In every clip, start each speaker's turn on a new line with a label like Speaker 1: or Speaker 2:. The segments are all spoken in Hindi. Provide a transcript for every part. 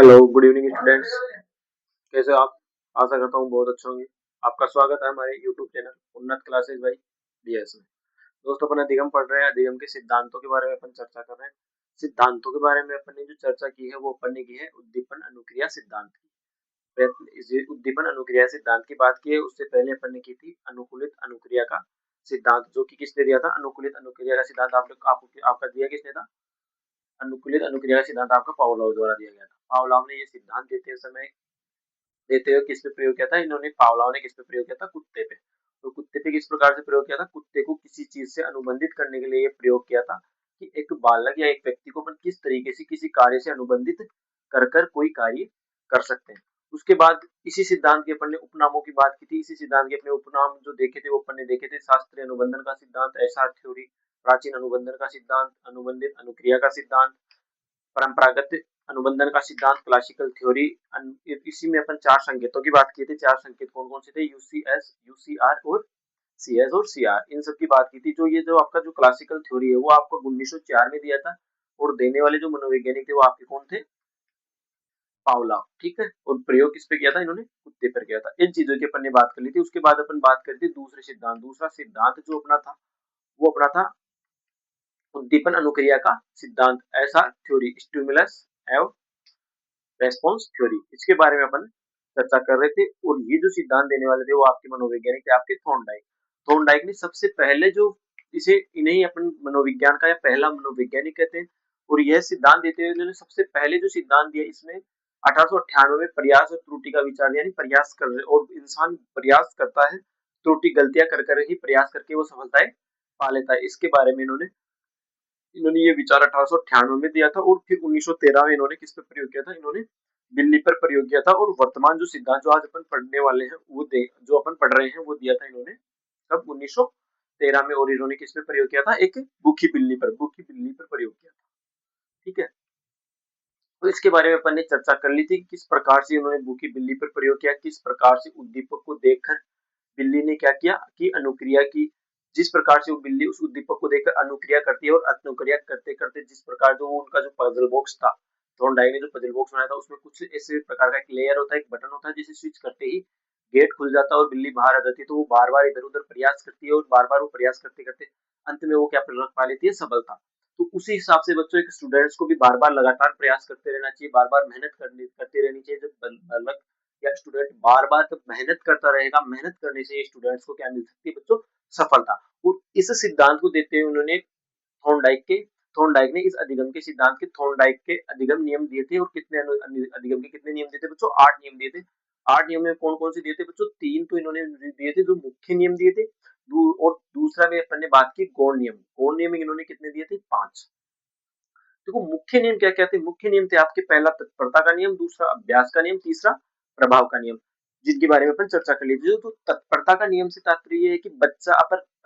Speaker 1: Hello, good evening students. कैसे हो आप? आशा करता हूँ बहुत अच्छे होंगे। आपका स्वागत है हमारे यूट्यूब चैनल उन्नत क्लासेस बाई डीएस में। दोस्तों, अपन अधिगम पढ़ रहे हैं। अधिगम के सिद्धांतों के बारे में अपन चर्चा कर रहे हैं। सिद्धांतों के बारे में अपन ने जो चर्चा की है वो अपन ने की है उद्दीपन अनुक्रिया सिद्धांत की। इस उद्दीपन अनुक्रिया सिद्धांत की बात की है, उससे पहले अपन ने की थी अनुकूलित अनुक्रिया का सिद्धांत, जो कि किसने दिया था? अनुकूलित अनुक्रिया का सिद्धांत आपका दिया किसने था? अनुकूलित अनुक्रिया का सिद्धांत आपका पावलोव द्वारा दिया गया था। पावलोव ने ये सिद्धांत देते हुए किस पे प्रयोग किया था? इन्होंने पावलोव ने किस पे प्रयोग किया था? कुत्ते पे। तो कुत्ते पे किस प्रकार से प्रयोग किया था? कुत्ते को किसी चीज से अनुबंधित करने के लिए ये प्रयोग किया था कि एक बालक या एक व्यक्ति को अपन किस तरीके से किसी कार्य से अनुबंधित कर कोई कार्य कर सकते हैं। उसके बाद इसी सिद्धांत के अपन ने उपनामों की बात की थी। इसी सिद्धांत के अपने उपनाम जो देखे थे वो अपन ने देखे थे। शास्त्रीय अनुबंधन का सिद्धांत, एसआर थ्योरी, प्राचीन अनुबंधन का सिद्धांत, अनुबंधित अनुक्रिया का सिद्धांत, परंपरागत अनुबंधन का सिद्धांत, क्लासिकल थ्योरी। इसी में अपन चार संकेतों की बात की थी। चार संकेत कौन कौन से थे? यूसीएस, यूसीआर और सीएस और सीआर। इन सब की बात की थी। जो आपका जो क्लासिकल थ्योरी है वो आपको 1904 में दिया था और देने वाले जो मनोवैज्ञानिक थे वो आपके कौन थे? पावलोव। ठीक है। और प्रयोग किस पे किया था? इन्होंने कुत्ते पर किया था। इन चीजों की अपन ने बात कर ली थी। उसके बाद अपन बात करते दूसरे सिद्धांत। दूसरा सिद्धांत जो अपना था वो अपना था उद्दीपन अनुक्रिया का सिद्धांत, ऐसा थ्योरी, स्टिमुलस एवं रेस्पॉन्स थ्योरी। इसके बारे में अपन चर्चा कर रहे थे और ये जो सिद्धांत देने वाले थे वो आपके मनोवैज्ञानिक थे, आपके थॉर्नडाइक। थॉर्नडाइक ने सबसे पहले जो इसे इन्हें अपन मनोविज्ञान का या पहला मनोवैज्ञानिक कहते हैं। और यह सिद्धांत देते हुए इन्होंने सबसे पहले जो सिद्धांत दिया इसमें 1898 में प्रयास और त्रुटि का विचार दिया। यानी प्रयास कर रहे और इंसान प्रयास करता है, त्रुटि गलतियां कर ही प्रयास करके वो सफलताएं पा लेता है। इसके बारे में इन्होंने ये विचार 1898 में दिया था और फिर 1913 में इन्होंने किस पर प्रयोग किया था? इन्होंने बिल्ली पर प्रयोग किया था। और वर्तमान जो सिद्धांत जो आज अपन पढ़ने वाले हैं जो अपन पढ़ रहे हैं वो दिया था इन्होंने कब? 1913 में। और इन्होंने किस पे प्रयोग किया था? एक भूखी बिल्ली पर प्रयोग किया था। ठीक है। तो इसके बारे में अपन ने चर्चा कर ली थी किस प्रकार से उन्होंने भूखी बिल्ली पर प्रयोग किया, किस प्रकार से उद्दीपक को देखकर बिल्ली ने क्या किया कि अनुक्रिया की। जिस प्रकार से वो बिल्ली उस उद्दीपक को देखकर अनुक्रिया करती है और अनुक्रिया करते करते जिस प्रकार जो उनका जो पजल बॉक्स था, थॉर्नडाइक ने जो पजल बॉक्स बनाया था उसमें कुछ ऐसे प्रकार का एक लेयर होता है, एक बटन होता है जिसे स्विच करते ही गेट खुल जाता है और बिल्ली बाहर आ जाती है। तो वो बार बार इधर उधर प्रयास करती है और बार बार वो प्रयास करते करते अंत में वो क्या पा लेती है? सफलता। तो उसी हिसाब से बच्चों एक स्टूडेंट्स को भी बार बार लगातार प्रयास करते रहना चाहिए, बार बार मेहनत करती रहनी चाहिए। जब बालक या स्टूडेंट बार बार जब मेहनत करता रहेगा, मेहनत करने से स्टूडेंट्स को क्या मिल सकती है बच्चों? सफलता। और इस सिद्धांत को देते हुए उन्होंने थॉर्नडाइक ने इस अधिगम के सिद्धांत के थॉर्नडाइक के अधिगम नियम दिए थे। और कितने अधिगम के कितने नियम दिए थे बच्चों? 8 नियम दिए थे। 8 नियम में कौन कौन से दिए थे बच्चों? 3 तो इन्होंने दिए थे जो मुख्य नियम दिए थे। और दूसरा में अपन ने बात की गौण नियम। गौण नियम इन्होंने कितने दिए थे? 5। देखो मुख्य नियम क्या क्या थे? मुख्य नियम थे आपके पहला तत्परता का नियम, दूसरा अभ्यास का नियम, तीसरा प्रभाव का नियम, जिनके बारे में अपन चर्चा कर ली थी। तो तत्परता का नियम से तात्पर्य है कि बच्चा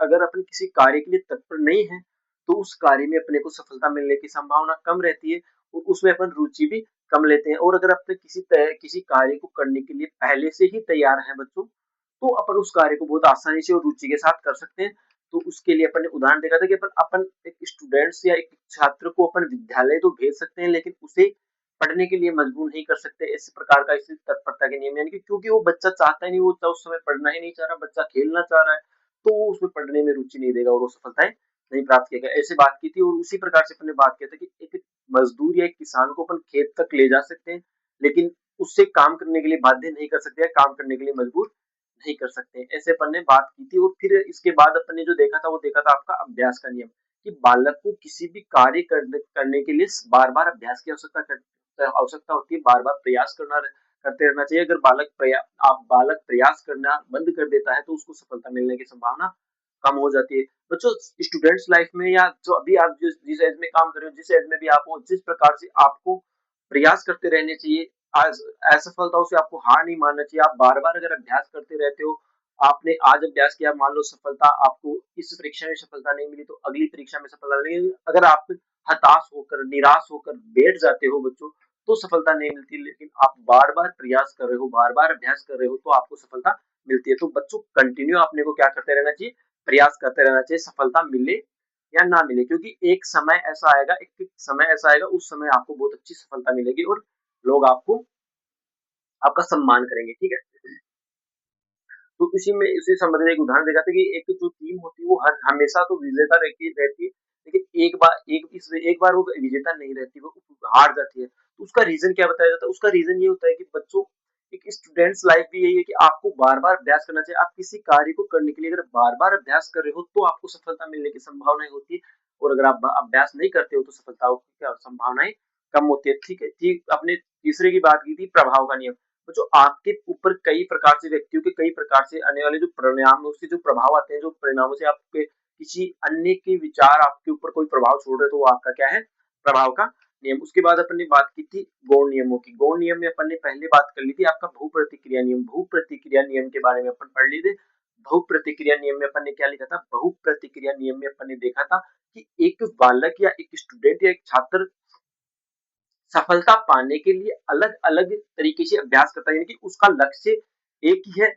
Speaker 1: अगर अपन किसी कार्य के लिए तत्पर नहीं है तो उस कार्य में अपने को सफलता मिलने की संभावना कम रहती है और उसमें अपन रुचि भी कम लेते हैं। और अगर अपन किसी कार्य को करने के लिए पहले से ही तैयार है बच्चों, तो अपन उस कार्य को बहुत आसानी से और रुचि के साथ कर सकते हैं। तो उसके लिए अपन ने उदाहरण देखा था कि अपन एक स्टूडेंट्स या एक छात्र को अपन विद्यालय तो भेज सकते हैं लेकिन उसे पढ़ने के लिए मजबूर नहीं कर सकते। इस प्रकार का इस तत्परता के नियम, यानी कि क्योंकि वो बच्चा चाहता ही नहीं, वो उस समय पढ़ना ही नहीं चाह रहा, बच्चा खेलना चाह रहा है, तो वो उसमें पढ़ने में रुचि नहीं देगा और वो सफलताएं नहीं प्राप्त करेगा। ऐसे बात की थी। और उसी प्रकार से अपन ने बात किया था कि एक मजदूर या एक किसान को अपन खेत तक ले जा सकते हैं लेकिन उससे काम करने के लिए बाध्य नहीं कर सकते, काम करने के लिए मजबूर नहीं कर सकते। ऐसे अपन ने बात की थी। और फिर इसके बाद अपन ने जो देखा था वो देखा था आपका अभ्यास का नियम, कि बालक को किसी भी कार्य करने के लिए बार बार अभ्यास की आवश्यकता होती है, बार बार प्रयास करते रहना चाहिए। अगर बालक प्रयास करना बंद कर देता है तो उसको सफलता मिलने की संभावना कम हो जाती है। बच्चों स्टूडेंट्स लाइफ में या जो अभी आप जिस एज में काम कर रहे हो, जिस एज में भी आप हो, जिस प्रकार से आपको प्रयास करते रहने चाहिए, आज असफलताओं से आपको हार नहीं मानना चाहिए। आप बार बार अगर अभ्यास करते रहते हो, आपने आज अभ्यास किया, मान लो सफलता आपको इस परीक्षा में सफलता नहीं मिली तो अगली परीक्षा में सफलता नहीं। अगर आप हताश होकर निराश होकर बैठ जाते हो बच्चों तो सफलता नहीं मिलती, लेकिन आप बार बार प्रयास कर रहे हो, बार बार अभ्यास कर रहे हो तो आपको सफलता मिलती है। तो बच्चों कंटिन्यू आपने को क्या करते रहना चाहिए? प्रयास करते रहना चाहिए, सफलता मिले या ना मिले, क्योंकि एक समय ऐसा आएगा, उस समय आपको बहुत अच्छी सफलता मिलेगी और लोग आपको आपका सम्मान करेंगे, ठीक है। तो इसी संबंध में एक उदाहरण देखा था कि एक जो टीम होती है वो हर हमेशा तो विजेता रहती है, लेकिन एक बार वो विजेता नहीं रहती, वो हार जाती है। तो उसका रीजन क्या बताया जाता है? उसका रीजन ये होता है कि बच्चों, एक स्टूडेंट्स लाइफ भी यही है कि आपको बार-बार अभ्यास करना चाहिए। आप किसी कार्य को करने के लिए अगर बार-बार अभ्यास कर रहे हो तो आपको सफलता मिलने की संभावनाएँ होती है, और अगर आप अभ्यास नहीं करते हो तो सफलता की क्या संभावनाएँ कम होती है, ठीक है। ठीक, आपने तीसरे की बात की थी, प्रभाव का नियम। तो जो आपके ऊपर कई प्रकार से व्यक्तियों के कई प्रकार से आने वाले जो परिणाम है, उससे जो प्रभाव आते हैं, जो परिणामों से आपके किसी अन्य के विचार आपके ऊपर कोई प्रभाव छोड़ रहे हैं, तो वो आपका क्या है? प्रभाव का नियम। उसके बाद अपन ने बात की थी गौण नियमों की। गौण नियम में अपन ने पहले बात कर ली थी आपका भू प्रतिक्रिया नियम। भू प्रतिक्रिया नियम के बारे में अपन पढ़ लिए थे। भू प्रतिक्रिया नियम में अपन ने क्या लिखा था? भू प्रतिक्रिया नियम में अपन ने देखा था कि एक बालक या एक स्टूडेंट या एक छात्र सफलता पाने के लिए अलग-अलग तरीके से अभ्यास करता है, यानी कि उसका लक्ष्य एक ही है,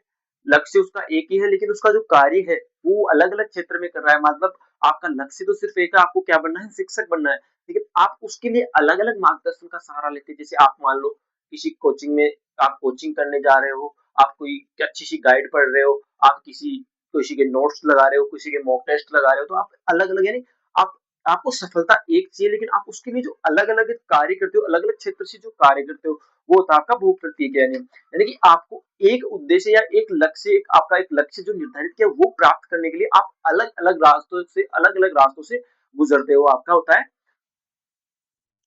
Speaker 1: लक्ष्य उसका एक ही है, लेकिन उसका जो कार्य है वो अलग-अलग क्षेत्र में कर रहा है। मतलब आपका लक्ष्य तो सिर्फ एक है, आपको क्या बनना है? शिक्षक बनना है, लेकिन आप उसके लिए अलग-अलग मार्गदर्शन का सहारा लेते हैं। जैसे आप मान लो किसी कोचिंग में आप कोचिंग करने जा रहे हो, आप कोई अच्छी सी गाइड पढ़ रहे हो, आप किसी के नोट्स लगा रहे हो, किसी के मॉक टेस्ट लगा रहे हो, तो आप अलग-अलग, यानी आप आपको सफलता एक चाहिए, लेकिन आप उसके लिए जो अलग-अलग कार्य करते हो, अलग-अलग क्षेत्र से जो कार्य करते हो, वो होता है आपका भू प्रतिक्रिया नियम। यानी कि आपको एक उद्देश्य या एक लक्ष्य, आपका एक लक्ष्य जो निर्धारित किया वो प्राप्त करने के लिए आप अलग-अलग रास्तों से गुजरते हो। आपका होता है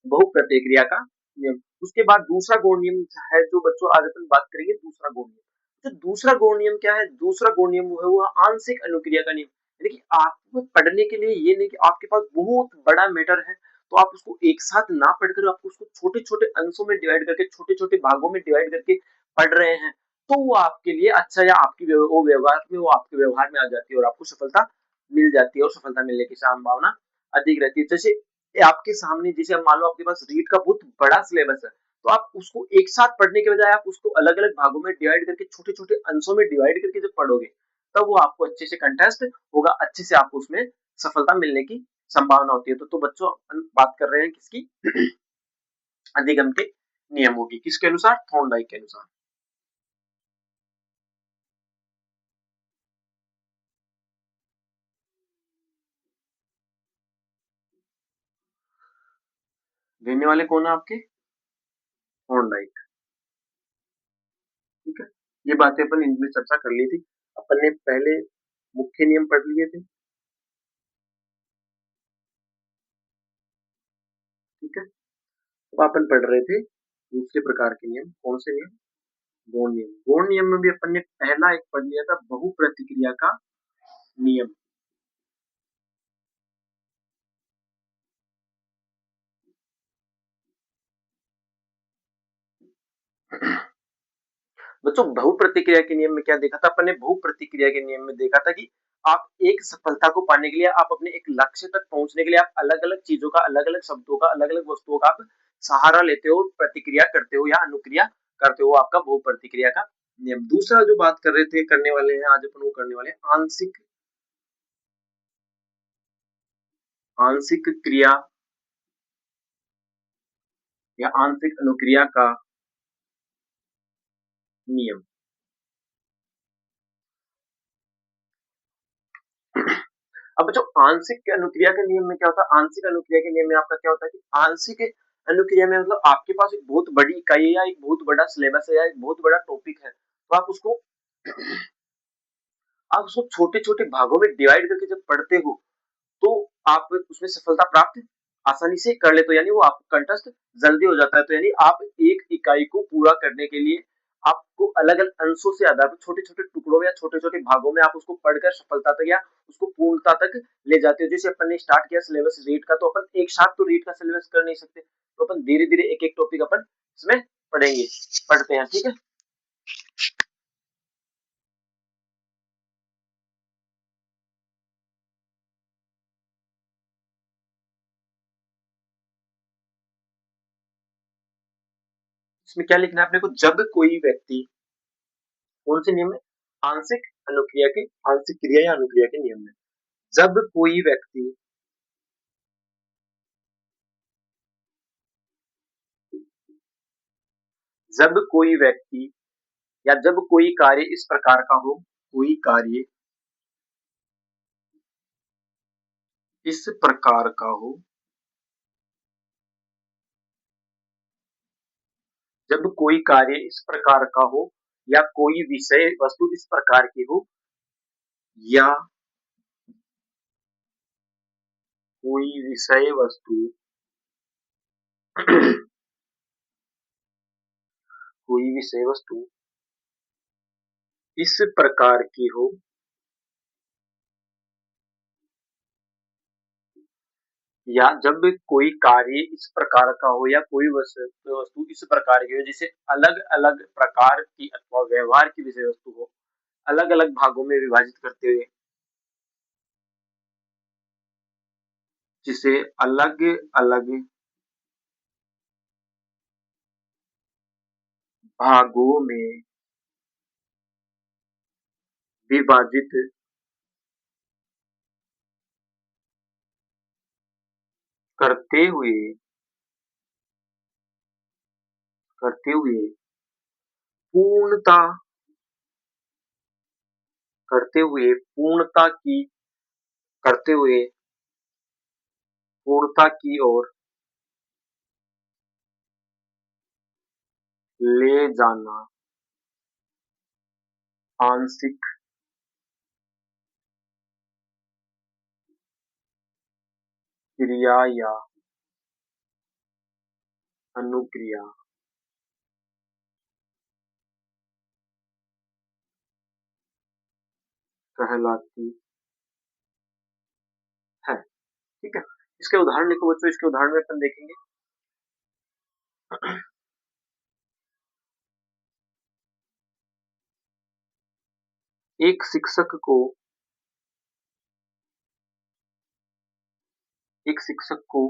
Speaker 1: बहु प्रतिक्रिया का नियम। उसके बाद दूसरा गौण नियम है, जो बच्चों आज अपन बात करेंगे दूसरा गौण नियम। तो दूसरा गौण नियम क्या है? दूसरा गौण नियम वो है, वो आंशिक अनुक्रिया का नियम। यानी कि आपको पढ़ने के लिए ये नहीं कि आपके पास बहुत बड़ा मैटर है तो आप उसको एक साथ ना पढ़कर आपको उसको छोटे-छोटे अंशों में डिवाइड करके, छोटे-छोटे भागों में डिवाइड करके पढ़ रहे हैं, तो वो आपके लिए अच्छा, या आपकी वो आपके व्यवहार में आ जाती है और आपको सफलता मिल जाती है, और सफलता मिलने की संभावना अधिक रहती है। जैसे आपके सामने, जैसे मान लो आपके पास रीड का बहुत बड़ा सिलेबस है, तो आप उसको एक साथ पढ़ने के बजाय आप उसको अलग-अलग भागों में डिवाइड करके, छोटे-छोटे अंशों में डिवाइड करके जब पढ़ोगे, तब वो आपको अच्छे से कंटेस्ट होगा, अच्छे से आपको उसमें सफलता मिलने की संभावना होती है। तो बच्चों, अपन बात कर रहे हैं किसकी? अधिगम के नियमों की। किसके अनुसार? थॉर्नडाइक के अनुसार। देने वाले कौन है आपके? थॉर्नडाइक, ठीक है। ये बातें अपन इनमें चर्चा कर ली थी। अपन ने पहले मुख्य नियम पढ़ लिए थे, ठीक है। अब अपन पढ़ रहे थे दूसरे प्रकार के नियम। कौन से नियम? गौण नियम। गौण नियम में भी अपन ने पहला एक पढ़ लिया था, बहु प्रतिक्रिया का नियम। बच्चों, बहु प्रतिक्रिया के नियम में क्या देखा था अपन ने? बहु प्रतिक्रिया के नियम में देखा था कि आप एक सफलता को पाने के लिए, आप अपने एक लक्ष्य तक पहुंचने के लिए, आप अलग-अलग चीजों का, अलग-अलग शब्दों का, अलग-अलग वस्तुओं का आप सहारा लेते हो, प्रतिक्रिया करते हो या अनुक्रिया करते हो। आपका बहु प्रतिक्रिया का नियम। दूसरा जो बात कर रहे थे, करने वाले हैं आज अपन, वो करने वाले हैं आंशिक आंशिक क्रिया या आंशिक अनुक्रिया का नियम। अब जो आंशिक अनुक्रिया के नियम में क्या होता है? आंशिक अनुक्रिया के नियम में आपका क्या होता है कि आंशिक अनुक्रिया में मतलब आपके पास एक बहुत बड़ी इकाई है, या एक बहुत बड़ा सिलेबस है, या एक बहुत बड़ा टॉपिक है, तो आप उसको छोटे-छोटे भागों में डिवाइड करके जब पढ़ते हो, तो आप उसमें सफलता प्राप्त आसानी से कर लेते हो, यानी वो आपको कंठस्थ जल्दी हो जाता है। तो यानी आप एक इकाई को पूरा करने के लिए आपको अलग-अलग अंशों से आधार पर छोटे-छोटे टुकड़ों में या छोटे-छोटे भागों में आप उसको पढ़कर सफलता तक या उसको पूर्णता तक ले जाते हो। जैसे अपन ने स्टार्ट किया सिलेबस रीड का, तो अपन एक साथ तो रीड का सिलेबस कर नहीं सकते, तो अपन धीरे-धीरे एक-एक टॉपिक अपन इसमें पढ़ेंगे, पढ़ते हैं, ठीक है। इसमें क्या लिखना है अपने को? जब कोई व्यक्ति, कौन से नियम में? आंशिक अनुक्रिया के, आंशिक क्रिया या अनुक्रिया के नियम में, जब कोई व्यक्ति जब कोई व्यक्ति या जब कोई कार्य इस प्रकार का हो, कोई कार्य इस प्रकार का हो, जब कोई कार्य इस प्रकार का हो या कोई विषय वस्तु इस प्रकार की हो या कोई विषय वस्तु कोई विषय वस्तु इस प्रकार की हो या जब कोई कार्य इस प्रकार का हो या कोई वस्तु इस प्रकार की हो जिसे अलग अलग प्रकार की अथवा व्यवहार की विषय वस्तु हो अलग अलग भागों में विभाजित करते हुए जिसे अलग अलग भागों में विभाजित करते हुए करते हुए पूर्णता करते हुए पूर्णता की करते हुए पूर्णता की ओर ले जाना आंशिक क्रिया या अनुक्रिया कहलाती है। ठीक है, इसके उदाहरण लिखो बच्चों। इसके उदाहरण में अपन देखेंगे एक शिक्षक को एक शिक्षक को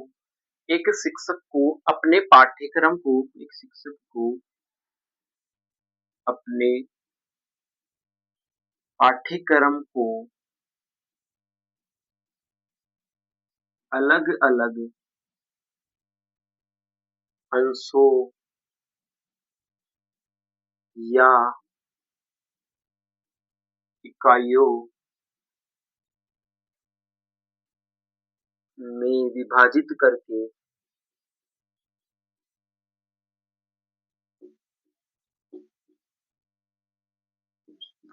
Speaker 1: एक शिक्षक को अपने पाठ्यक्रम को एक शिक्षक को अपने पाठ्यक्रम को अलग अलग अंशों या इकाइयों में विभाजित करके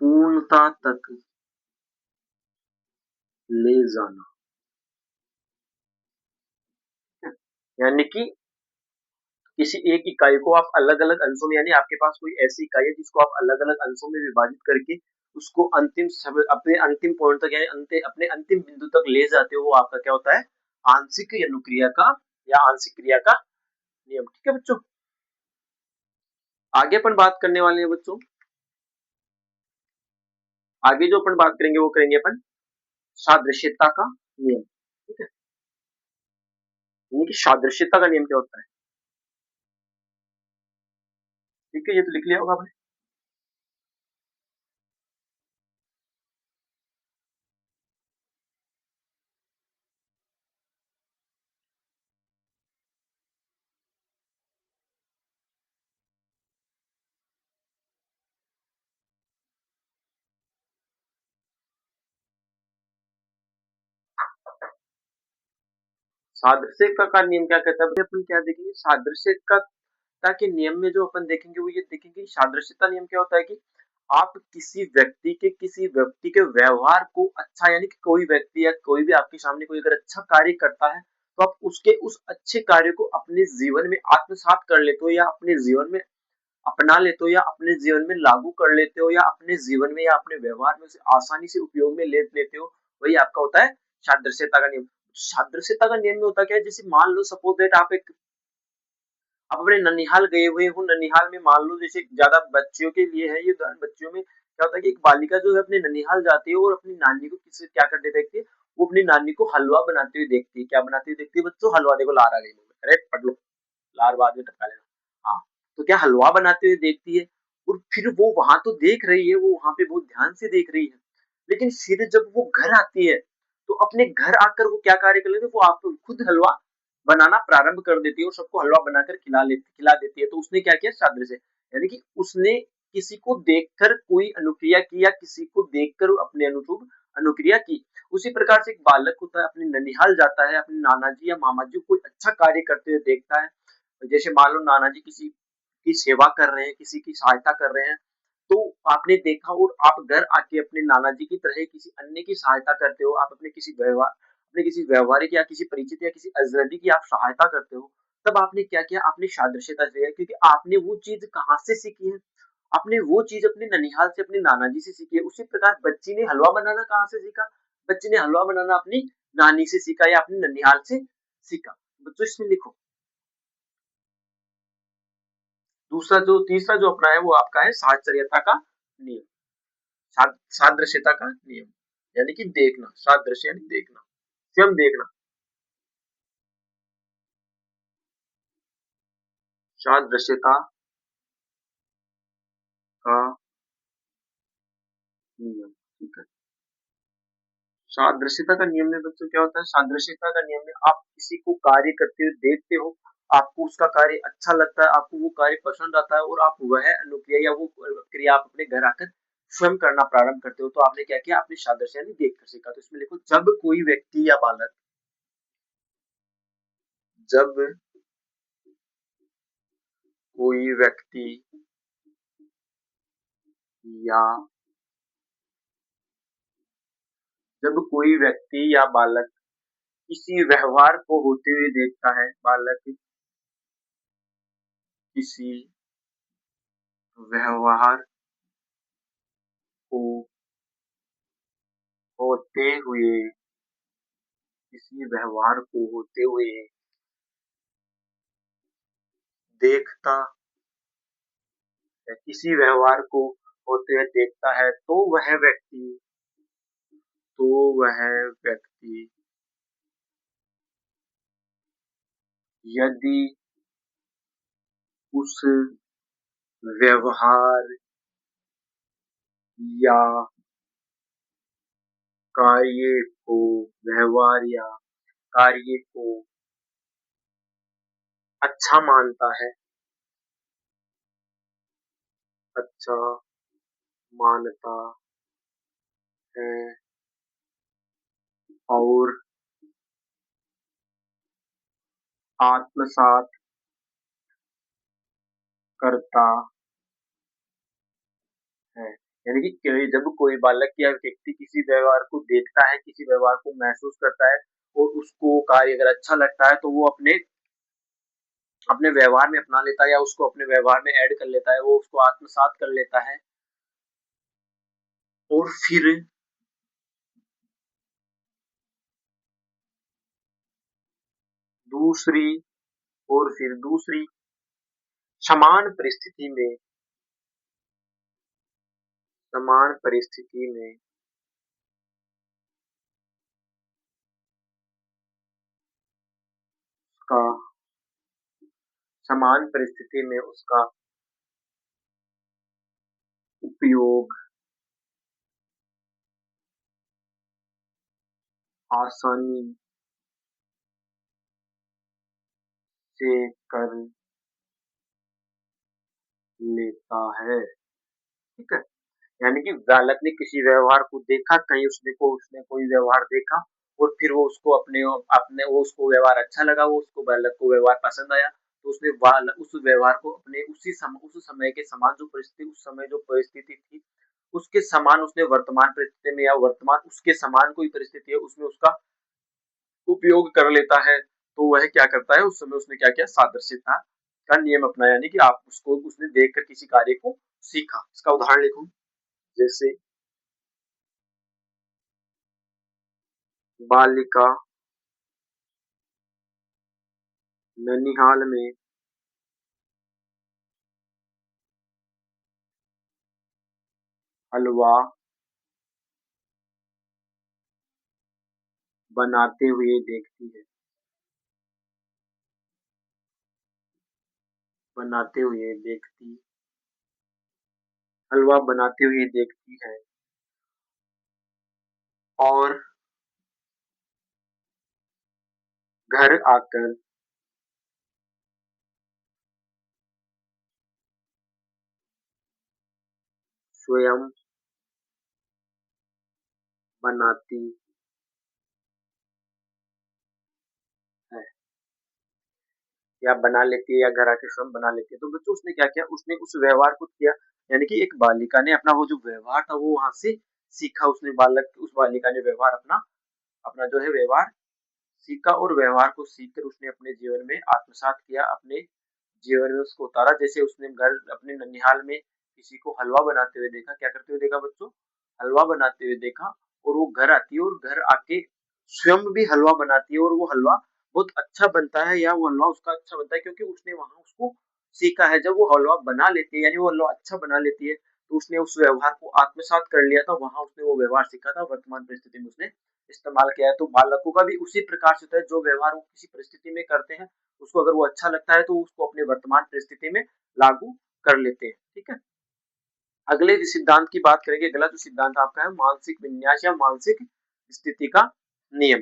Speaker 1: पूर्णता तक ले जाना। यानी कि किसी एक इकाई को आप अलग अलग अंशों में यानी आपके पास कोई ऐसी इकाई है जिसको आप अलग अलग अंशों में विभाजित करके उसको अपने अंतिम पॉइंट तक यानी अपने अंतिम बिंदु तक ले जाते हो, वो आपका क्या होता है? आंशिक अनुक्रिया का या आंशिक क्रिया का नियम। ठीक है बच्चों, आगे अपन बात करने वाले हैं बच्चों। आगे जो अपन बात करेंगे वो करेंगे अपन सादृश्यता का नियम। ठीक है, यानी कि सादृश्यता का नियम क्या होता है? ठीक है, ये तो लिख लिया होगा आपने। सादृश्यता का नियम क्या कहता है? अपन क्या देखेंगे सादृश्यता के नियम में जो अपन देखेंगे वो ये देखेंगे सादृश्यता नियम क्या होता है कि आप किसी व्यक्ति के व्यवहार को अच्छा यानी कि कोई व्यक्ति या कोई भी आपके सामने कोई अगर अच्छा कार्य करता है तो आप उसके उस अच्छे कार्य को अपने जीवन में आत्मसात कर लेते हो या अपने जीवन में अपना लेते हो या अपने जीवन में लागू कर लेते हो या अपने जीवन में या अपने व्यवहार में उसे आसानी से उपयोग में ले लेते हो, वही आपका होता है सादृश्यता का नियम। सादृश्यता का नियम में होता क्या है? जैसे मान लो सपोज दैट आप अपने ननिहाल गए हुए हो, ननिहाल में मान लो जैसे ज्यादा बच्चियों के लिए है ये उदाहरण। बच्चियों में क्या होता है कि एक बालिका जो है अपने ननिहाल जाती है और अपनी नानी को किसी क्या करते देखती है, वो अपनी नानी को हलवा बनाते हुए देखती है। क्या बनाती हुई देखती है बच्चों? हलवा। देखो लार आ गई मुंह में, करेक्ट, पढ़ लो, लार बाद में टपका लेना। हाँ, तो क्या हलवा बनाते हुए देखती है और फिर वो वहां तो देख रही है, वो वहां पे बहुत ध्यान से देख रही है, लेकिन फिर जब वो घर आती है तो अपने घर आकर वो क्या कार्य कर लेती है? वो आप खुद हलवा बनाना प्रारंभ कर देती है और सबको हलवा बनाकर खिला देती है। तो उसने क्या किया? सादृश्य। यानी कि उसने किसी को देखकर कोई अनुक्रिया की या किसी को देखकर अपने अनुरूप अनुक्रिया की। उसी प्रकार से एक बालक होता है, अपने ननिहाल जाता है, अपने नाना जी या मामा जी को कोई अच्छा कार्य करते हुए देखता है। जैसे मान लो नाना जी किसी की सेवा कर रहे हैं, किसी की सहायता कर रहे हैं, तो आपने देखा और आप घर आके अपने नाना जी की तरह किसी अन्य की सहायता करते हो, आप अपने किसी व्यवहारिक या किसी परिचित या किसी अजनबी की आप सहायता करते हो, तब आपने क्या किया? आपने सादृश्यता से किया, क्योंकि आपने वो चीज़ कहाँ से सीखी है? आपने वो चीज़ अपने ननिहाल से, अपने नाना जी से सीखी है। उसी प्रकार बच्ची ने हलवा बनाना कहाँ से सीखा? बच्ची ने हलवा बनाना अपनी नानी से सीखा या अपने ननिहाल से सीखा। बच्चों इसमें लिखो। तीसरा जो अपना है वो आपका है साहचर्यता का नियम। सादृश्यता का नियम यानी कि देखना, सादृश्य यानी देखना, स्वयं देखना। सादृश्यता का नियम, ठीक है। सादृश्यता का नियम में बच्चों क्या होता है? सादृश्यता का नियम में आप किसी को कार्य करते हुए देखते हो, आपको उसका कार्य अच्छा लगता है, आपको वो कार्य पसंद आता है और आप वह अनुक्रिया या वो क्रिया आप अपने घर आकर स्वयं करना प्रारंभ करते हो। तो आपने क्या किया? आपने सादृश्य यानी देख कर सीखा। तो इसमें लिखो, जब कोई व्यक्ति या बालक, जब कोई व्यक्ति या जब कोई व्यक्ति या बालक किसी व्यवहार को होते हुए देखता है, बालक किसी व्यवहार को होते हुए, किसी व्यवहार को होते हुए देखता है, किसी व्यवहार को होते हुए देखता है, तो वह व्यक्ति यदि उस व्यवहार या कार्य को व्यवहार या कार्य को अच्छा मानता है, अच्छा मानता है और आत्मसात करता है। यानी कि जब कोई बालक या व्यक्ति किसी व्यवहार को देखता है, किसी व्यवहार को महसूस करता है और उसको कार्य अगर अच्छा लगता है, तो वो अपने अपने व्यवहार में अपना लेता है या उसको अपने व्यवहार में ऐड कर लेता है, वो उसको आत्मसात कर लेता है और फिर दूसरी दूसरी समान परिस्थिति में समान परिस्थिति में उसका समान परिस्थिति में उसका उपयोग आसानी से कर लेता है, ठीक है। यानी कि बालक ने किसी व्यवहार को देखा, कहीं उसने कोई व्यवहार देखा और फिर वो उसको अपने वो उसको व्यवहार अच्छा लगा, वो उसको बालक को व्यवहार पसंद आया, तो उसने उस व्यवहार को अपने उस समय के समान जो परिस्थिति, उस समय जो परिस्थिति थी, उसके समान उसने वर्तमान परिस्थिति में या वर्तमान उसके समान कोई परिस्थिति है उसमें उसका उपयोग कर लेता है। तो वह क्या करता है? उस समय उसने क्या किया? सादृश्यता का नियम अपनाया, यानी कि आप उसको उसने देखकर किसी कार्य को सीखा। इसका उदाहरण लिखो, जैसे बालिका ननिहाल में हलवा बनाते हुए देखती है, बनाते हुए देखती हलवा बनाते हुए देखती है और घर आकर स्वयं बनाती है, या बना लेती है, या घर आके स्वयं बना लेती है। तो बच्चों उसने क्या किया, उसने उस व्यवहार को किया, यानी कि एक बालिका ने अपना वो जो व्यवहार था वो वहां से सीखा, उसने बालक उस बालिका ने व्यवहार अपना अपना जो है व्यवहार सीखा, और व्यवहार को सीखकर उसने अपने जीवन में आत्मसात किया, अपने जीवन में उसको उतारा। जैसे उसने घर अपने ननिहाल में किसी को हलवा बनाते हुए देखा, क्या करते हुए देखा बच्चों, हलवा बनाते हुए देखा, और वो घर आती है और घर आके स्वयं भी हलवा बनाती है, और वो हलवा बहुत अच्छा बनता है, या वो हलवा उसका अच्छा बनता है क्योंकि उसने वहां उसको सीखा है। जब वो हलवा बना लेती है, यानी वो हलवा अच्छा बना लेती है, तो उसने उस व्यवहार को आत्मसात कर लिया था, वहां उसने वो व्यवहार सीखा था, वर्तमान परिस्थिति में उसने इस्तेमाल किया है। तो बालकों का भी उसी प्रकार से होता है, जो व्यवहार वो किसी परिस्थिति में करते हैं, उसको अगर वो अच्छा लगता है तो उसको अपने वर्तमान परिस्थिति में लागू कर लेते हैं। ठीक है, अगले सिद्धांत की बात करेंगे। अगला जो सिद्धांत आपका है मानसिक विन्यास या मानसिक स्थिति का नियम।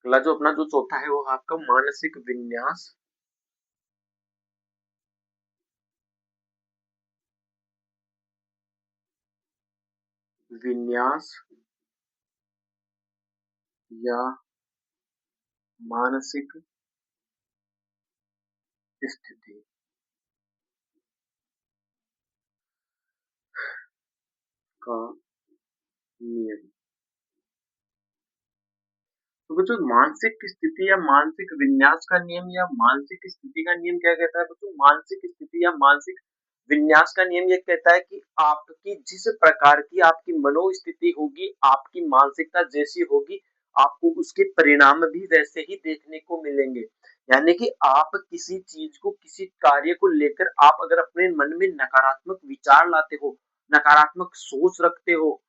Speaker 1: अगला जो अपना जो चौथा है वो आपका मानसिक विन्यास, विन्यास या मानसिक स्थिति का नियम। तो बच्चों मानसिक स्थिति या मानसिक विन्यास का नियम या मानसिक स्थिति का नियम क्या कहता है बच्चों, मानसिक स्थिति या मानसिक विन्यास का नियम ये कहता है कि आपकी जिस प्रकार की आपकी मनोस्थिति होगी, आपकी मानसिकता जैसी होगी, आपको उसके परिणाम भी वैसे ही देखने को मिलेंगे। यानी कि आप किसी चीज को, किसी कार्य को लेकर आप अगर अपने मन में नकारात्मक विचार लाते हो, नकारात्मक सोच रखते हो,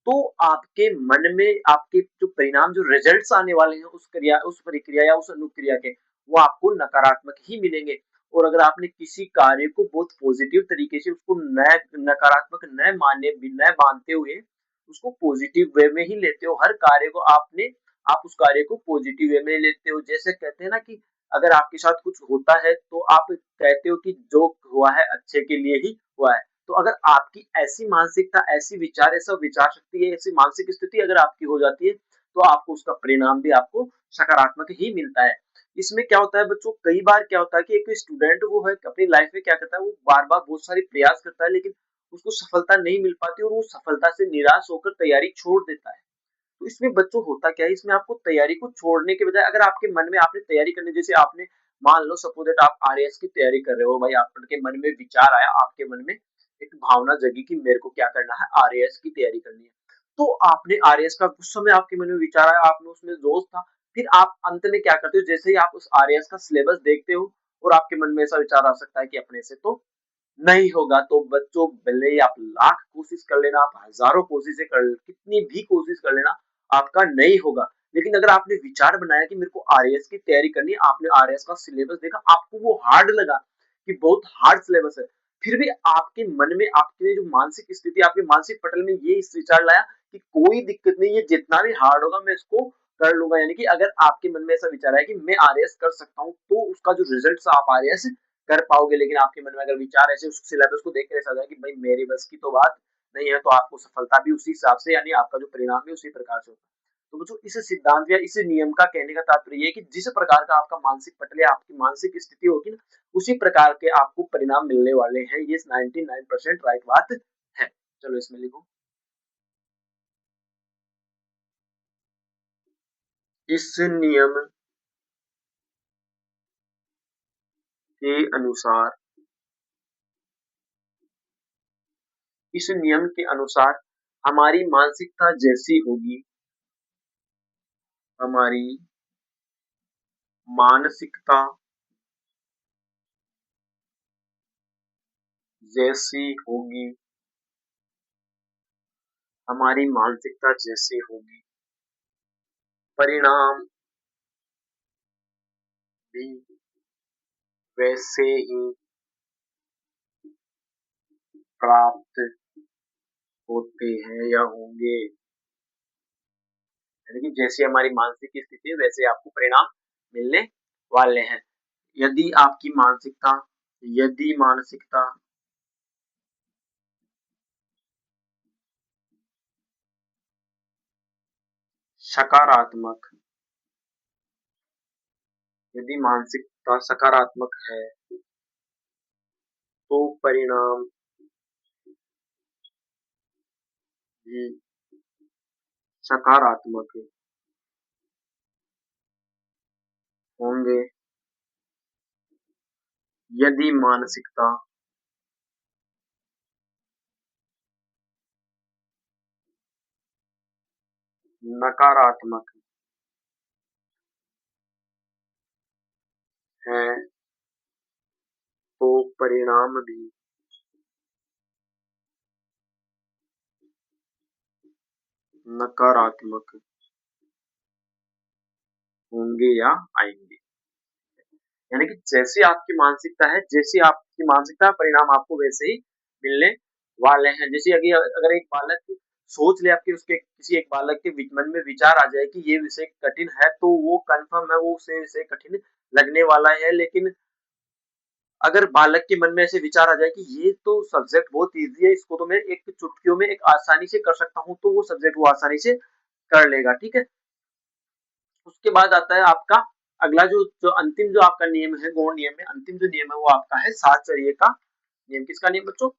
Speaker 1: तो आपके मन में आपके जो परिणाम, जो रिजल्ट्स आने वाले हैं उस क्रिया, उस प्रक्रिया या उस अनुक्रिया के, वो आपको नकारात्मक ही मिलेंगे। और अगर आपने किसी कार्य को बहुत पॉजिटिव तरीके से उसको न नकारात्मक न माने, न मानते हुए उसको पॉजिटिव वे में ही लेते हो, हर कार्य को आपने, आप उस कार्य को पॉजिटिव वे में लेते हो। जैसे कहते हैं ना कि अगर आपके साथ कुछ होता है तो आप कहते हो कि जो हुआ है अच्छे के लिए ही हुआ है। तो अगर आपकी ऐसी मानसिकता, ऐसी विचार, ऐसा विचार शक्ति है, ऐसी मानसिक स्थिति अगर आपकी हो जाती है, तो आपको उसका परिणाम भी आपको सकारात्मक ही मिलता है। इसमें क्या होता है बच्चों, कई बार क्या होता है कि एक स्टूडेंट वो है अपनी लाइफ में क्या करता है, वो बार बार बहुत सारे प्रयास करता है, लेकिन उसको सफलता नहीं मिल पाती, और वो सफलता से निराश होकर तैयारी छोड़ देता है। तो इसमें बच्चों होता क्या है, इसमें आपको तैयारी को छोड़ने के बजाय, अगर आपके मन में आपने तैयारी करनी, जैसे आपने मान लो सपोज दैट आप आरएएस की तैयारी कर रहे हो, भाई आपके मन में विचार आया, आपके मन में एक भावना जगी कि मेरे को क्या करना है, आरएएस की तैयारी करनी है। तो आपने आरएएस का उस समय आपके मन में विचार आया, आपने उसमें जोश था, फिर आप अंत में क्या करते हो, जैसे ही आप उस आरएएस का सिलेबस देखते हो और आपके मन में ऐसा विचार आ सकता है कि अपने से तो नहीं होगा, तो बच्चों भले ही आप लाख कोशिश कर लेना, आप हजारों कोशिशें कर, कितनी भी कोशिश कर लेना, आपका नहीं होगा। लेकिन अगर आपने विचार बनाया कि मेरे को आरएएस की तैयारी करनी है, आपने आरएएस का सिलेबस देखा, आपको वो हार्ड लगा कि बहुत हार्ड सिलेबस है, फिर भी आपके मन में, आपके जो मानसिक स्थिति, आपके मानसिक पटल में ये इस विचार लाया कि कोई दिक्कत नहीं है, जितना भी हार्ड होगा मैं इसको कर लूंगा। यानी कि अगर आपके मन में ऐसा विचार है कि मैं आरएएस कर सकता हूँ, तो उसका जो रिजल्ट आप आरएएस कर पाओगे। लेकिन आपके मन में अगर विचार ऐसे उस सिलेबस को देख कर ऐसा कि भाई मेरी बस की तो बात नहीं है, तो आपको सफलता भी उसी हिसाब से, यानी आपका जो परिणाम है उसी प्रकार से होगा। तो बच्चों इस सिद्धांत या इस नियम का कहने का तात्पर्य ये है कि जिस प्रकार का आपका मानसिक पटल या आपकी मानसिक स्थिति होगी ना, उसी प्रकार के आपको परिणाम मिलने वाले हैं। ये 99% राइट बात है। चलो इसमें लिखो, इस नियम के अनुसार, इस नियम के अनुसार हमारी मानसिकता जैसी होगी, हमारी मानसिकता जैसी होगी, हमारी मानसिकता जैसी होगी, परिणाम भी वैसे ही प्राप्त होते हैं या होंगे। यानी कि जैसे हमारी मानसिक स्थिति है वैसे आपको परिणाम मिलने वाले हैं। यदि आपकी मानसिकता यदि मानसिकता सकारात्मक यदि मानसिकता सकारात्मक है तो परिणाम भी सकारात्मक होंगे। यदि मानसिकता नकारात्मक है तो परिणाम भी नकारात्मक होंगे या आएंगे। यानी कि जैसी आपकी मानसिकता है जैसी आपकी मानसिकता परिणाम आपको वैसे ही मिलने वाले हैं। जैसे अगर एक बालक सोच ले आपके उसके किसी एक बालक के मन में विचार आ जाए कि ये विषय कठिन है तो वो कंफर्म है वो उसे विषय कठिन लगने वाला है। लेकिन अगर बालक के मन में ऐसे विचार आ जाए कि ये तो सब्जेक्ट बहुत इजी है इसको तो मैं एक चुटकियों में एक आसानी से कर सकता हूँ तो वो सब्जेक्ट वो आसानी से कर लेगा। ठीक है। उसके बाद आता है आपका अगला जो जो अंतिम जो आपका नियम है गौण नियम में अंतिम जो नियम है वो आपका है साहचर्य का नियम। किसका नियम बच्चों?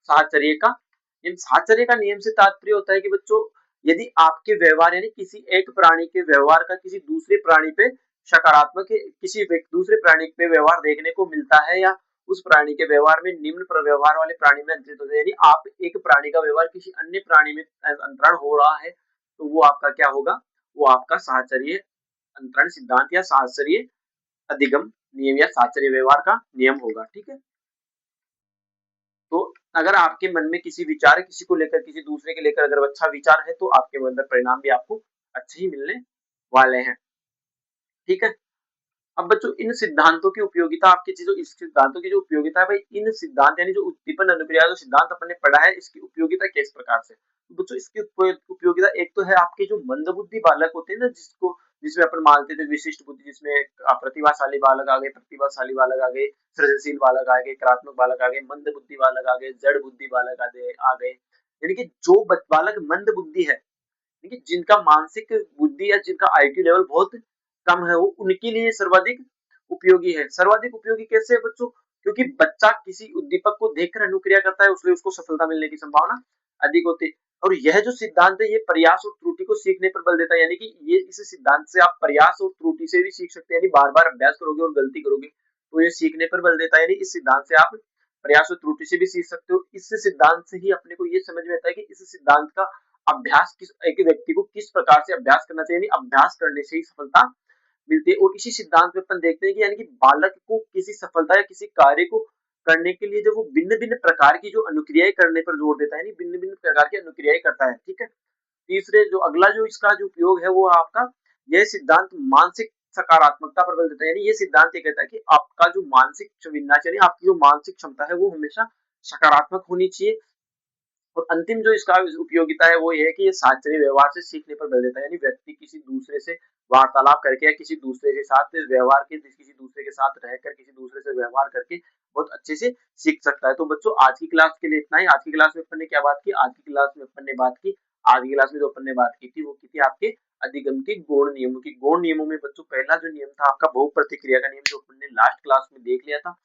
Speaker 1: साहचर्य का नियम। साहचर्य का नियम से तात्पर्य होता है कि बच्चों यदि आपके व्यवहार यानी किसी एक प्राणी के व्यवहार का किसी दूसरे प्राणी पे सकारात्मक किसी दूसरे प्राणी पे व्यवहार देखने को मिलता है या उस प्राणी के व्यवहार में निम्न व्यवहार वाले प्राणी में अंतरित होता है यानी आप एक प्राणी का व्यवहार किसी अन्य प्राणी में अंतरण हो रहा है तो वो आपका क्या होगा? वो आपका साहचर्य अंतरण सिद्धांत या साहचर्य अधिगम नियम या साहचर्य व्यवहार का नियम होगा। ठीक है। तो अगर आपके मन में किसी विचार किसी को लेकर किसी दूसरे के लेकर अगर अच्छा विचार है तो आपके अंदर परिणाम भी आपको अच्छे ही मिलने वाले हैं। ठीक है। अब बच्चों इन सिद्धांतों की उपयोगिता आपकी चीजों इस सिद्धांतों की जो उपयोगिता है भाई इन सिद्धांत यानी जो उद्दीपन अनुक्रिया जो सिद्धांत अपन ने पढ़ा है इसकी उपयोगिता किस प्रकार से तो बच्चों इसकी उपयोगिता एक तो है आपके जो मंदबुद्धि बालक होते हैं ना जिसको जिसमें अपन मानते थे विशिष्ट बुद्धि जिसमें प्रतिभाशाली बालक आ गए प्रतिभाशाली बालक आ गए सृजनशील बालक आ गए कलात्मक बालक आ गए मंद बुद्धि बालक आ गए जड़ बुद्धि बालक आ गए यानी कि जो बालक मंद बुद्धि है देखिए जिनका मानसिक बुद्धि या जिनका आईक्यू लेवल बहुत कम है वो उनके लिए सर्वाधिक उपयोगी है। सर्वाधिक उपयोगी कैसे है बच्चों? क्योंकि बच्चा किसी उद्दीपक को देखकर अनुक्रिया करता है उसलिए उसको सफलता मिलने की संभावना अधिक होती है। और यह जो सिद्धांत है ये प्रयास और त्रुटि को सीखने पर बल देता है यानी कि ये इस सिद्धांत से आप प्रयास और त्रुटि से भी सीख सकते हैं यानी बार बार अभ्यास करोगे और गलती करोगे तो ये सीखने पर बल देता है यानी इस सिद्धांत से आप प्रयास और त्रुटि से भी सीख सकते हो। इस सिद्धांत से ही अपने को ये समझ में आता है कि इस सिद्धांत का अभ्यास किस एक व्यक्ति को किस प्रकार से अभ्यास करना चाहिए यानी अभ्यास करने से ही सफलता मिलती है। और इसी सिद्धांत में अपन देखते हैं कि यानी कि बालक को किसी सफलता या किसी कार्य को करने के लिए जब वो भिन्न भिन्न प्रकार की जो अनुक्रियाएं करने पर जोर देता है यानी भिन्न भिन्न प्रकार की अनुक्रियाएं करता है। ठीक है। तीसरे जो अगला जो इसका जो उपयोग है वो आपका यह सिद्धांत मानसिक सकारात्मकता पर बल देता है यानी ये सिद्धांत ये कहता है कि आपका जो मानसिक विन्यास यानी आपकी जो मानसिक क्षमता है वो हमेशा सकारात्मक होनी चाहिए। और अंतिम जो इसका उपयोगिता है वो ये है कि ये साहचर्य व्यवहार से सीखने पर बल देता है यानी व्यक्ति किसी दूसरे से वार्तालाप करके या किसी दूसरे के साथ व्यवहार के किसी दूसरे के साथ रहकर किसी दूसरे से व्यवहार करके बहुत अच्छे से सीख सकता है। तो बच्चों आज की क्लास के लिए इतना ही। आज की क्लास में अपन ने क्या बात की? आज की क्लास में अपन ने बात की आज की क्लास में जो अपन ने बात की थी वो की थी आपके अधिगम के गौण नियमों की। गौण नियमों में बच्चों पहला जो नियम था आपका बहु प्रतिक्रिया का नियम जो अपन ने लास्ट क्लास में देख लिया था।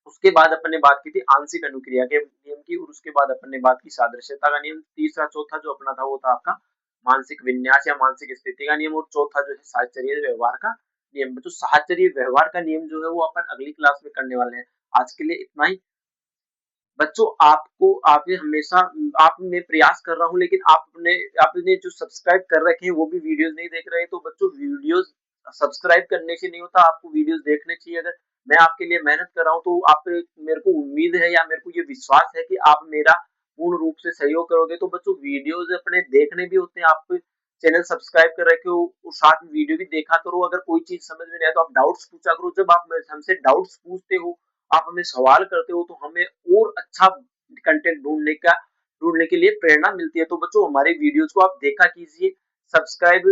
Speaker 1: उसके बाद अपन ने बात की थी आंशिक अनुक्रिया के नियम की और उसके बाद अपन ने बात की सादृश्यता का नियम। तीसरा चौथा जो अपना था वो था आपका मानसिक विन्यास या मानसिक स्थिति का नियम और चौथा जो है साहचर्य व्यवहार का नियम। तो साहचर्य व्यवहार का नियम जो है वो अपन अगली क्लास में करने वाले हैं। आज के लिए इतना ही बच्चों। आपको आपने हमेशा आप मैं प्रयास कर रहा हूँ लेकिन आपने जो सब्सक्राइब कर रखे हैं वो भी वीडियोस नहीं देख रहे हैं। तो बच्चों वीडियोस सब्सक्राइब करने से नहीं होता आपको वीडियोस देखने चाहिए। अगर मैं आपके लिए मेहनत कर रहा हूँ तो आप मेरे को उम्मीद है या मेरे को ये विश्वास है कि आप मेरा पूर्ण रूप से सहयोग करोगे। तो बच्चों वीडियोस अपने देखने भी होते हैं आप चैनल सब्सक्राइब कर रखे हो और साथ में वीडियो भी देखा करो। अगर कोई चीज समझ में नहीं आए तो आप डाउट्स पूछा करो। जब आप हमसे डाउट्स पूछते हो, आप हमें सवाल करते हो, तो हमें और अच्छा कंटेंट ढूंढने के लिए प्रेरणा मिलती है। तो बच्चों, हमारे वीडियोस को आप देखा कीजिए, सब्सक्राइब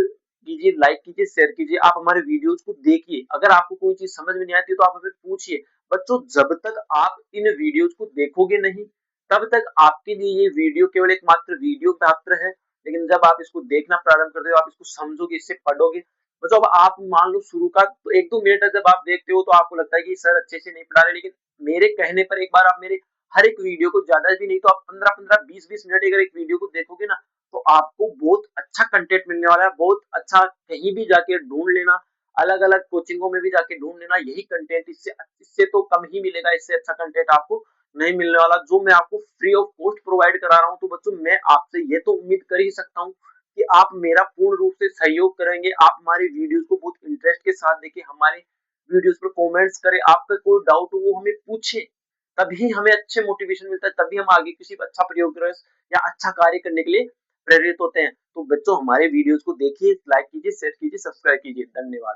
Speaker 1: कीजिए, लाइक कीजिए, शेयर कीजिए। आप हमारे वीडियोस को देखिए। अगर आपको कोई चीज समझ में नहीं आती तो आप हमें पूछिए। बच्चों, जब तक आप इन वीडियोस को देखोगे नहीं, तब तक आपके लिए ये वीडियो केवल एक मात्र वीडियो मात्र है। लेकिन जब आप इसको देखना प्रारंभ करते हो, आप इसको समझोगे, इससे पढ़ोगे। मतलब अब आप मान लो शुरू का तो 1-2 मिनट जब आप देखते हो तो आपको लगता है कि सर अच्छे से नहीं पढ़ा रहे, लेकिन मेरे कहने पर एक बार आप मेरे हर एक वीडियो को, ज्यादा भी नहीं तो आप 15-15, 20-20 मिनट अगर एक वीडियो को देखोगे ना, तो आपको बहुत अच्छा कंटेंट मिलने वाला है। बहुत अच्छा, कहीं भी जाके ढूंढ लेना, अलग-अलग कोचिंगों में भी जाके ढूंढ लेना, यही कंटेंट इससे इससे तो कम ही मिलेगा। इससे अच्छा कंटेंट आपको नहीं मिलने वाला, जो मैं आपको फ्री ऑफ कॉस्ट प्रोवाइड करा रहा हूँ। तो बच्चों, मैं आपसे ये तो उम्मीद कर ही सकता हूँ कि आप मेरा पूर्ण रूप से सहयोग करेंगे। आप हमारी वीडियोस को बहुत इंटरेस्ट के साथ देखें, हमारे वीडियोस पर कमेंट्स करें, आपका कोई डाउट हो वो हमें पूछे। तभी हमें अच्छे मोटिवेशन मिलता है, तभी हम आगे किसी अच्छा प्रयोग या अच्छा कार्य करने के लिए प्रेरित होते हैं। तो बच्चों, हमारे वीडियोस को देखिए, लाइक कीजिए, शेयर कीजिए, सब्सक्राइब कीजिए। धन्यवाद।